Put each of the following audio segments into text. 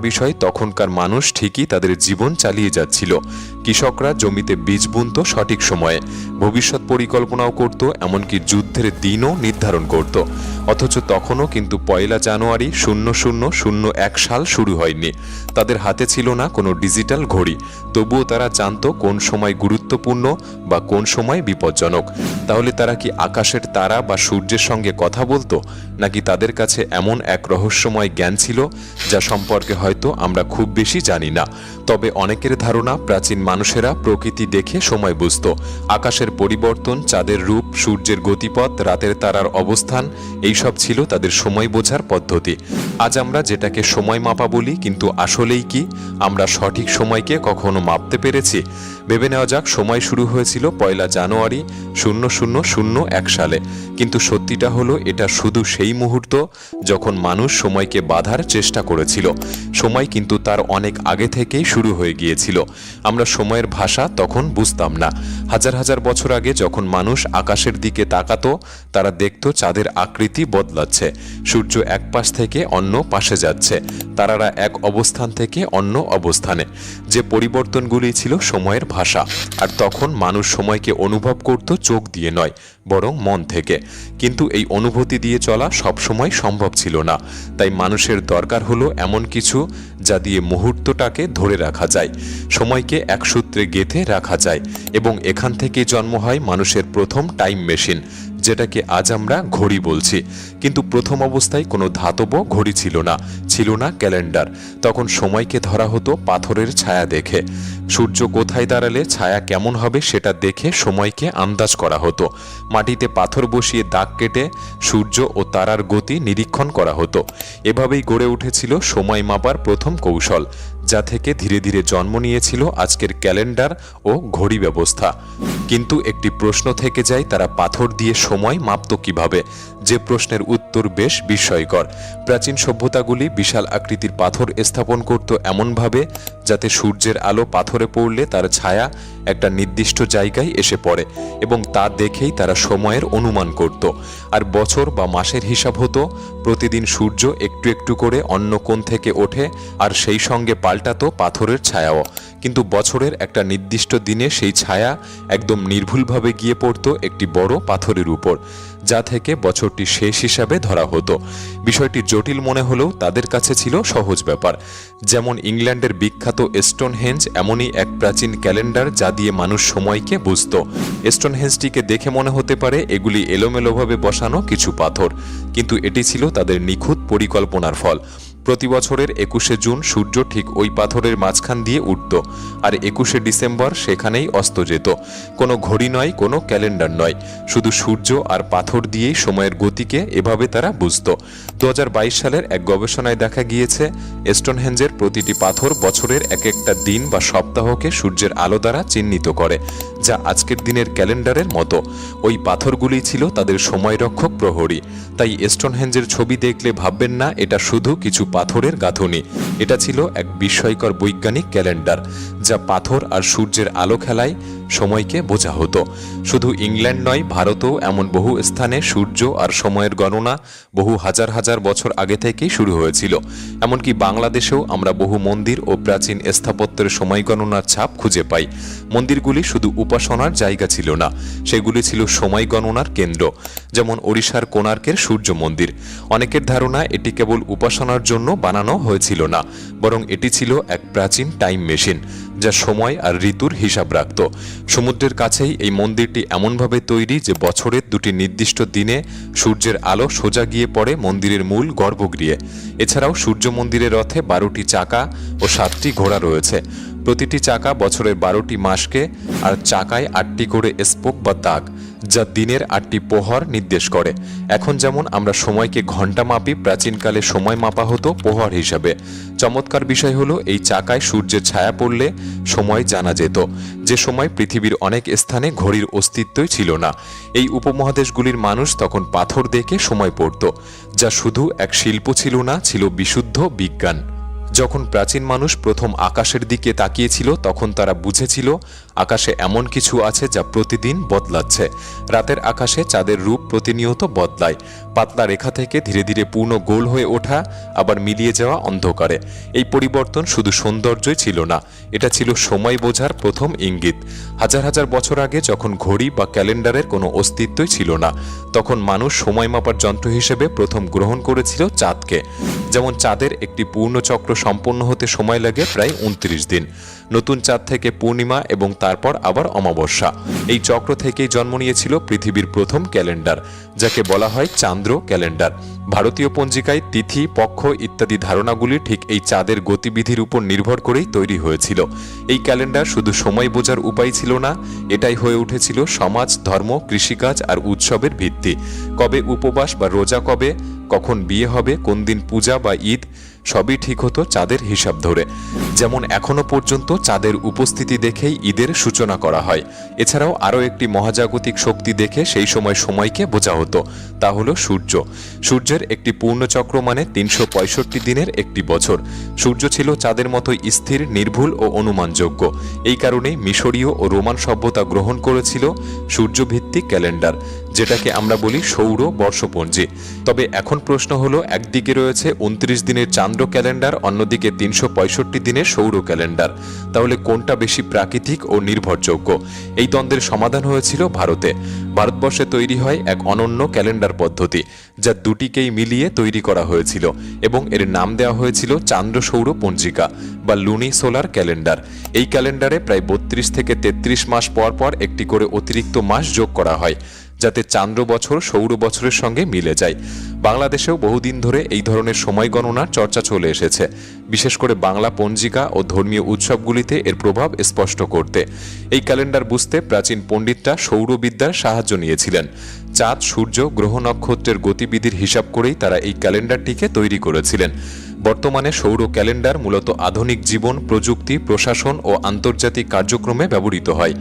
বিষয়, তখনকার মানুষ ঠিকই তাদের জীবন চালিয়ে যাচ্ছিল। কৃষকরা জমিতে বীজ বুনত সঠিক সময়ে, ভবিষ্যৎ পরিকল্পনাও করত, এমনকি যুদ্ধের দিনও নির্ধারণ করত। অথচ তখনও কিন্তু 1 জানুয়ারি 0001 সাল শুরু হয়নি। তাদের হাতে ছিল না কোনো ডিজিটাল ঘড়ি, তবুও তারা জানত কোন সময় গুরুত্বপূর্ণ বা কোন সময় বিপজ্জনক। তাহলে তারা কি আকাশের তারা বা সূর্যের সঙ্গে কথা বলতো, নাকি তাদের কাছে এমন এক রহস্যময় জ্ঞান ছিল যা সম্পর্কে হয়তো আমরা খুব বেশি জানি না? তবে অনেকের ধারণা প্রাচীন মানুষেরা প্রকৃতি দেখে সময় বুঝত। আকাশের পরিবর্তন, চাঁদের রূপ, সূর্যের গতিপথ, রাতের তারার অবস্থান, এইসব ছিল তাদের সময় বোঝার পদ্ধতি। আজ আমরা যেটাকে সময় মাপা বলি, কিন্তু আসলেই কি আমরা সঠিক সময়কে কখনো মাপতে পেরেছি? ভেবে নেওয়া যাক, সময় শুরু হয়েছিল 1 জানুয়ারি 0001 সালে, কিন্তু সত্যিটা হলো এটা শুধু সেই মুহূর্ত যখন মানুষ সময়কে বাঁধার চেষ্টা করেছিল। সময় কিন্তু তার অনেক আগে থেকেই শুরু হয়ে গিয়েছিল। আমরা সময়ের ভাষা তখন বুঝতাম না। হাজার হাজার বছর আগে যখন মানুষ আকাশের দিকে তাকাতো, তারা দেখত চাঁদের আকৃতি বদলাচ্ছে, সূর্য এক পাশ থেকে অন্য পাশে যাচ্ছে, তারারা এক অবস্থান থেকে অন্য অবস্থানে। যে পরিবর্তনগুলি ছিল সময়ের ভাষা। আর তখন মানুষ সময়কে অনুভব করত চোখ দিয়ে নয়, বরং মন থেকে। কিন্তু এই অনুভূতি দিয়ে চলা সবসময় সম্ভব ছিল না। তাই মানুষের দরকার হলো এমন কিছু যা দিয়ে মুহূর্তটাকে ধরে রাখা যায়, সময়কে এক সূত্রে গেঁথে রাখা যায়। এবং এখান থেকেই জন্ম হয় মানুষের প্রথম টাইম মেশিন, যেটাকে আজ আমরা ঘড়ি বলছি। কিন্তু প্রথম অবস্থায় কোনো ধাতব ঘড়ি ছিল না, ছিল না ক্যালেন্ডার। তখন সময়কে ধরা হতো পাথরের ছায়া দেখে। সূর্য কোথায় দাঁড়ালে ছায়া কেমন হবে সেটা দেখে সময়কে আন্দাজ করা হতো। মাটিতে পাথর বসিয়ে দাগ কেটে সূর্য ও তারার গতি নিরীক্ষণ করা হতো। এভাবেই গড়ে উঠেছিল সময় মাপার প্রথম কৌশল, যা থেকে ধীরে ধীরে জন্ম নিয়েছিল আজকের ক্যালেন্ডার ও ঘড়ি ব্যবস্থা। কিন্তু একটি প্রশ্ন থেকে যায়, তারা পাথর দিয়ে সময় মাপত কিভাবে? যে প্রশ্নের উত্তর বেশ বিস্ময়কর। প্রাচীন সভ্যতাগুলি বিশাল আকৃতির পাথর স্থাপন করত এমনভাবে যাতে সূর্যের আলো পাথরে পড়লে তার ছায়া একটা নির্দিষ্ট জায়গায় এসে পড়ে, এবং তা দেখেই তারা সময়ের অনুমান করত। আর বছর বা মাসের হিসাব হতো। প্রতিদিন সূর্য একটু একটু করে অন্য কোণ থেকে ওঠে, আর সেই সঙ্গে পাল্টাতো পাথরের ছায়াও। কিন্তু বছরের একটা নির্দিষ্ট দিনে সেই ছায়া একদম নির্ভুলভাবে গিয়ে পড়তো একটি বড় পাথরের উপর, যা থেকে বছরটি শেষ হিসাবে ধরা হতো। বিষয়টি জটিল মনে হলেও তাদের কাছে ছিল সহজ ব্যাপার। যেমন ইংল্যান্ডের বিখ্যাত স্টোনহেঞ্জ এমনই এক প্রাচীন ক্যালেন্ডার যা দিয়ে মানুষ সময়কে বুঝত। স্টোনহেঞ্জটিকে দেখে মনে হতে পারে এগুলি এলোমেলোভাবে বসানো কিছু পাথর, কিন্তু এটি ছিল তাদের নিখুঁত পরিকল্পনার ফল। প্রতি বছরের 21শে জুন সূর্য ঠিক ওই পাথরের মাঝখান দিয়ে উঠত, আর 21শে ডিসেম্বর সেখানেই অস্ত যেত। কোনো ঘড়ি নয়, কোনো ক্যালেন্ডার নয়, শুধু সূর্য আর পাথর দিয়েই সময়ের গতিকে এভাবে তারা বুঝত। 2022 সালের এক গবেষণায় দেখা গিয়েছে, স্টোনহেঞ্জের প্রতিটি পাথর বছরের এক একটা দিন বা সপ্তাহকে সূর্যের আলো দ্বারা চিহ্নিত করে, যা আজকের দিনের ক্যালেন্ডারের মতো। ওই পাথরগুলি ছিল তাদের সময়রক্ষক প্রহরী। তাই স্টোনহেঞ্জের ছবি দেখলে ভাববেন না এটা শুধু কিছু পাথরের গাঁথুনি। এটা ছিল এক বিস্ময়কর বৈজ্ঞানিক ক্যালেন্ডার, যা পাথর আর সূর্যের আলো খেলায় সময়কে বোঝা হতো। শুধু ইংল্যান্ড নয়, ভারতেও এমন বহু স্থানে সূর্য আর সময়ের গণনা বহু হাজার হাজার বছর আগে থেকেই শুরু হয়েছিল। এমনকি বাংলাদেশেও আমরা বহু মন্দির ও প্রাচীন স্থাপত্যের সময় গণনার ছাপ খুঁজে পাই। মন্দিরগুলি শুধু উপাসনার জায়গা ছিল না, সেগুলি ছিল সময় গণনার কেন্দ্র। যেমন ওড়িশার কোণার্কের সূর্য মন্দির। অনেকের ধারণা এটি কেবল উপাসনার জন্য বানানো হয়েছিল না, বরং এটি ছিল এক প্রাচীন টাইম মেশিন, যা সময় আর ঋতুর হিসাব রাখত। সমুদ্রের কাছেই এই মন্দিরটি এমনভাবে তৈরি যে বছরের দুটি নির্দিষ্ট দিনে সূর্যের আলো সোজা গিয়ে পড়ে মন্দিরের মূল গর্ভগৃহে। এছাড়াও সূর্য মন্দিরের রথে 12টি চাকা ও 7টি ঘোড়া রয়েছে। প্রতিটি চাকা বছরের 12টি মাসকে, আর চাকায় 8টি করে স্পোক বা দাগ, যা দিনের 8টি প্রহর নির্দেশ করে। এখন যেমন আমরা সময়কে ঘন্টা মাপি, প্রাচীনকালে সময় মাপা হতো প্রহর হিসাবে। চমৎকার বিষয় হলো এই চাকায় সূর্যের ছায়া পড়লে সময় জানা যেত, যে সময় পৃথিবীর অনেক স্থানে ঘড়ির অস্তিত্বই ছিল না। এই উপমহাদেশগুলির মানুষ তখন পাথর দেখে সময় পড়ত, যা শুধু এক শিল্প ছিল না, ছিল বিশুদ্ধ বিজ্ঞান। যখন প্রাচীন মানুষ প্রথম আকাশের দিকে তাকিয়েছিল, তখন তারা বুঝেছিল আকাশে এমন কিছু আছে যা প্রতিদিন বদলাচ্ছে। রাতের আকাশে চাঁদের রূপ প্রতিনিয়ত বদলায়, পাতলা রেখা থেকে ধীরে ধীরে পূর্ণ গোল হয়ে ওঠা, আবার মিলিয়ে যাওয়া অন্ধকারে। এই পরিবর্তন শুধু সৌন্দর্যই ছিল না, এটা ছিল সময় বোঝার প্রথম ইঙ্গিত। হাজার হাজার বছর আগে যখন ঘড়ি বা ক্যালেন্ডারের কোনো অস্তিত্বই ছিল না, তখন মানুষ সময় মাপার যন্ত্র হিসেবে প্রথম গ্রহণ করেছিল চাঁদকে। যেমন চাঁদের একটি পূর্ণ চক্র সম্পন্ন হতে সময় লাগে প্রায় 29 দিন। নতুন চাঁদ থেকে পূর্ণিমা এবং তারপর আবার অমাবস্যা। এই চক্র থেকেই জন্ম নিয়েছিল পৃথিবীর প্রথম ক্যালেন্ডার, যাকে বলা হয় চান্দ্র ক্যালেন্ডার। ভারতীয় পঞ্জিকায় তিথি, পক্ষ ইত্যাদি ধারণাগুলি ঠিক এই চাঁদের গতিবিধির উপর নির্ভর করেই তৈরি হয়েছিল। এই ক্যালেন্ডার শুধু সময় বোঝার উপায় ছিল না, এটাই হয়ে উঠেছিল সমাজ, ধর্ম, কৃষিকাজ আর উৎসবের ভিত্তি। কবে উপবাস বা রোজা কবে, কখন বিয়ে হবে, কোন দিন পূজা বা ঈদ, সবই ঠিক হতো চাঁদের হিসাব ধরে। যেমন এখনো পর্যন্ত চাঁদের উপস্থিতি দেখেই ঈদের সূচনা করা হয়। এছাড়াও আরও একটি মহাজাগতিক শক্তি দেখে সেই সময় সময়কে বোঝা হতো, তা হলো সূর্য। সূর্যের একটি পূর্ণচক্র মানে 365 দিনের একটি বছর। সূর্য ছিল চাঁদের মতোই স্থির, নির্ভুল ও অনুমানযোগ্য। এই কারণেই মিশরীয় ও রোমান সভ্যতা গ্রহণ করেছিল সূর্যভিত্তিক ক্যালেন্ডার, যেটাকে আমরা বলি সৌর বর্ষপঞ্জি। তবে এখন প্রশ্ন হলো, একদিকে রয়েছে 29 দিনের চান্দ্র ক্যালেন্ডার, অন্যদিকে 365 দিনের সৌর ক্যালেন্ডার। তাহলে কোনটা বেশি প্রাকৃতিক ও নির্ভরযোগ্য? এই দ্বন্দ্বের সমাধান হয়েছিল ভারতে। ভারতবর্ষে তৈরি হয় এক অনন্য ক্যালেন্ডার পদ্ধতি, যা দুটিকেই মিলিয়ে তৈরি করা হয়েছিল এবং এর নাম দেওয়া হয়েছিল চান্দ্র সৌর পঞ্জিকা বা লুনি সোলার ক্যালেন্ডার। এই ক্যালেন্ডারে প্রায় 32 থেকে 33 মাস পর পর একটি করে অতিরিক্ত মাস যোগ করা হয়, যাতে চান্দ্র বছর সৌর বছরের সঙ্গে মিলে যায়। বাংলাদেশেও বহুদিন ধরে এই ধরনের সময় গণনার চর্চা চলে এসেছে, বিশেষ করে বাংলা পঞ্জিকা ও ধর্মীয় উৎসবগুলিতে এর প্রভাব স্পষ্ট করতে। এই ক্যালেন্ডার বুঝতে প্রাচীন পণ্ডিতরা সৌরবিদ্যার সাহায্য নিয়েছিলেন। চাঁদ, সূর্য, গ্রহ, নক্ষত্রের গতিবিধির হিসাব করেই তারা এই ক্যালেন্ডারটিকে তৈরি করেছিলেন। বর্তমানে সৌর ক্যালেন্ডার মূলত আধুনিক জীবন, প্রযুক্তি, প্রশাসন ও আন্তর্জাতিক কার্যক্রমে ব্যবহৃত হয়।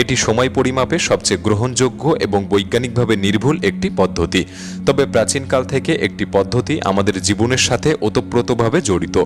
এটি সময় পরিমাপে সবচেয়ে গ্রহণযোগ্য এবং বৈজ্ঞানিকভাবে নির্ভুল একটি পদ্ধতি। তবে প্রাচীনকাল থেকে একটি পদ্ধতি আমাদের জীবনের সাথে ওতপ্রোতভাবে জড়িত,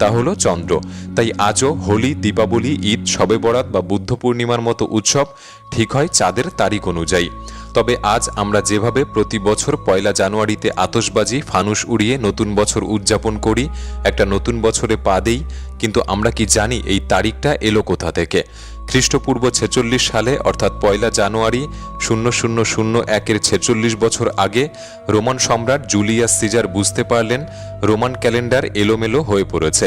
তা হলো চন্দ্র। তাই আজও হোলি, দীপাবলি, ঈদ, শবে বরাত বা বুদ্ধ পূর্ণিমার মতো উৎসব ঠিক হয় চাঁদের তারিখ অনুযায়ী। তবে আজ আমরা যেভাবে প্রতি বছর 1 জানুয়ারিতে আতশবাজি, ফানুস উড়িয়ে নতুন বছর উদযাপন করি, একটা নতুন বছরে পা দেই, কিন্তু আমরা কি জানি এই তারিখটা এলো কোথা থেকে? খ্রিস্টপূর্ব 46 সালে অর্থাৎ 1 জানুয়ারি 0001-এর 46 বছর আগে রোমান সম্রাট জুলিয়াস সিজার বুঝতে পারলেন রোমান ক্যালেন্ডার এলোমেলো হয়ে পড়েছে।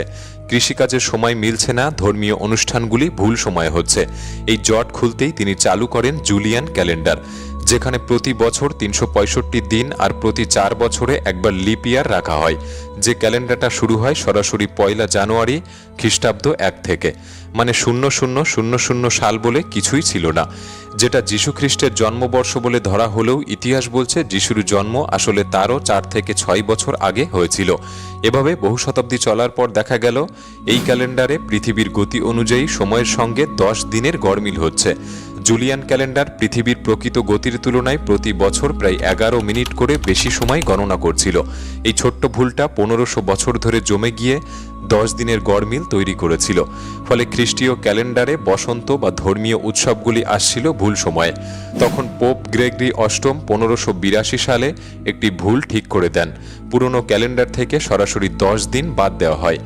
কৃষিকাজের সময় মিলছে না, ধর্মীয় অনুষ্ঠানগুলি ভুল সময় হচ্ছে। এই জট খুলতেই তিনি চালু করেন জুলিয়ান ক্যালেন্ডার, যেখানে প্রতি বছর 365 দিন আর প্রতি 4 বছরে একবার লিপ ইয়ার রাখা হয়। যে ক্যালেন্ডারটা শুরু হয় সরাসরি 1 জানুয়ারি খ্রিস্টাব্দ 1 থেকে, মানে 0000 সাল বলে কিছুই ছিল না। যেটা যীশু খ্রিস্টের জন্মবর্ষ বলে ধরা হলেও ইতিহাস বলছে যিশুর জন্ম আসলে তারও 4 থেকে 6 বছর আগে হয়েছিল। এভাবে বহু শতাব্দী চলার পর দেখা গেল এই ক্যালেন্ডারে পৃথিবীর গতি অনুযায়ী সময়ের সঙ্গে 10 দিনের গড়মিল হচ্ছে। জুলিয়ান ক্যালেন্ডার পৃথিবীর প্রকৃত গতির তুলনায় প্রতি বছর প্রায় 11 মিনিট করে বেশি সময় গণনা করছিল। এই ছোট্ট ভুলটা 1500 বছর ধরে জমে গিয়ে 10 দিনের গড়মিল তৈরি করেছিল। ফলে খ্রিস্টীয় ক্যালেন্ডারে বসন্ত বা ধর্মীয় উৎসবগুলি আসছিল ভুল সময়ে। তখন পোপ গ্রেগরি অষ্টম 1582 সালে একটি ভুল ঠিক করে দেন। পুরনো ক্যালেন্ডার থেকে সরাসরি 10 দিন বাদ দেওয়া হয়।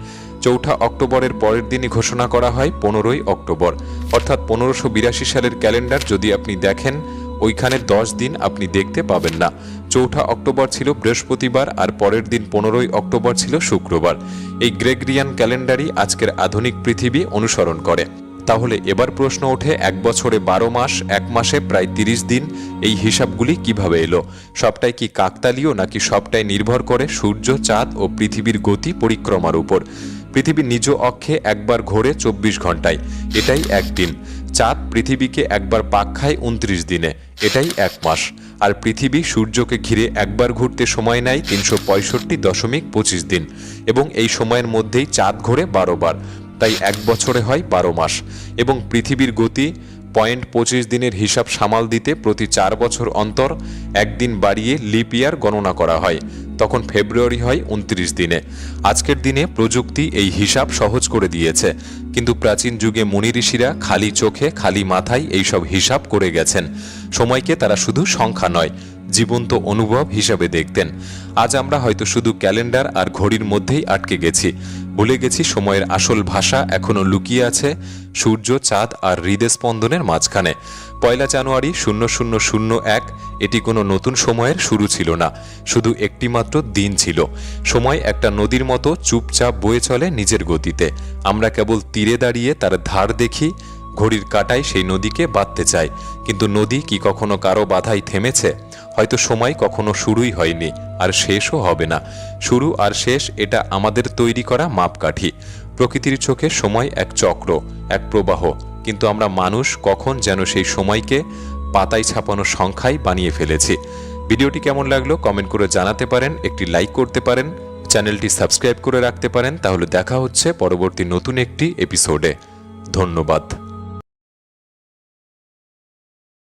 4 অক্টোবরের পরের দিনই ঘোষণা করা হয় 15ই অক্টোবর। অর্থাৎ 1582 সালের ক্যালেন্ডার যদি আপনি দেখেন, ওইখানে 10 দিন আপনি দেখতে পাবেন না। 4 অক্টোবর ছিল বৃহস্পতিবার আর পরের দিন 15ই অক্টোবর ছিল শুক্রবার। এই গ্রেগরিয়ান ক্যালেন্ডারই আজকের আধুনিক পৃথিবী অনুসরণ করে। তাহলে এবার প্রশ্ন ওঠে, 1 বছরে 12 মাস, 1 মাসে প্রায় 30 দিন, এই হিসাবগুলি কিভাবে এলো? সবটাই কি কাকতালীয়, নাকি সবটাই নির্ভর করে সূর্য, চাঁদ ও পৃথিবীর গতি পরিক্রমার উপর? পৃথিবী নিজ অক্ষে একবার ঘোরে 24 ঘন্টায়, এটাই একদিন। চাঁদ পৃথিবীকে একবার পাক খায় 29 দিনে, এটাই 1 মাস। আর পৃথিবী সূর্যকে ঘিরে একবার ঘুরতে সময় নেয় 365.25 দিন, এবং এই সময়ের মধ্যেই চাঁদ ঘোরে 12 বার। তাই 1 বছরে হয় 12 মাস। এবং পৃথিবীর গতি 0.25 দিনের হিসাব সামাল দিতে প্রতি 4 বছর অন্তর একদিন বাড়িয়ে লিপ ইয়ার গণনা করা হয়। তখন ফেব্রুয়ারি হয় 29 দিনে। আজকের দিনে প্রযুক্তি এই হিসাব সহজ করে দিয়েছে, কিন্তু প্রাচীন যুগে মুনি ঋষিরা খালি চোখে খালি মাথায় এইসব হিসাব করে গেছেন। সময়কে তারা শুধু সংখ্যা নয়, জীবন্ত অনুভব হিসাবে দেখতেন। আজ আমরা হয়তো শুধু ক্যালেন্ডার আর ঘড়ির মধ্যেই আটকে গেছি, ভুলে গেছি সময়ের আসল ভাষা এখনো লুকিয়ে আছে সূর্য, চাঁদ আর হৃদস্পন্দনের মাঝখানে। 1 জানুয়ারি 0001 এটি কোনো নতুন সময়ের শুরু ছিল না, শুধু একটি মাত্র দিন ছিল। সময় একটা নদীর মতো চুপচাপ বয়ে চলে নিজের গতিতে। আমরা কেবল তীরে দাঁড়িয়ে তার ধার দেখি, ঘড়ির কাঁটায় সেই নদীকে বাঁধতে চাই, কিন্তু নদী কি কখনো কারো বাধায় থেমেছে? হয়তো সময় কখনো শুরুই হয়নি, আর শেষও হবে না। শুরু আর শেষ এটা আমাদের তৈরি করা মাপকাঠি। প্রকৃতির চোখে সময় এক চক্র, এক প্রবাহ, কিন্তু আমরা মানুষ কখন যেন সেই সময়কে পাতায় ছাপানো সংখ্যায় বানিয়ে ফেলেছি। ভিডিওটি কেমন লাগলো কমেন্ট করে জানাতে পারেন, একটি লাইক করতে পারেন, চ্যানেলটি সাবস্ক্রাইব করে রাখতে পারেন। তাহলে দেখা হচ্ছে পরবর্তী নতুন একটি এপিসোডে। ধন্যবাদ।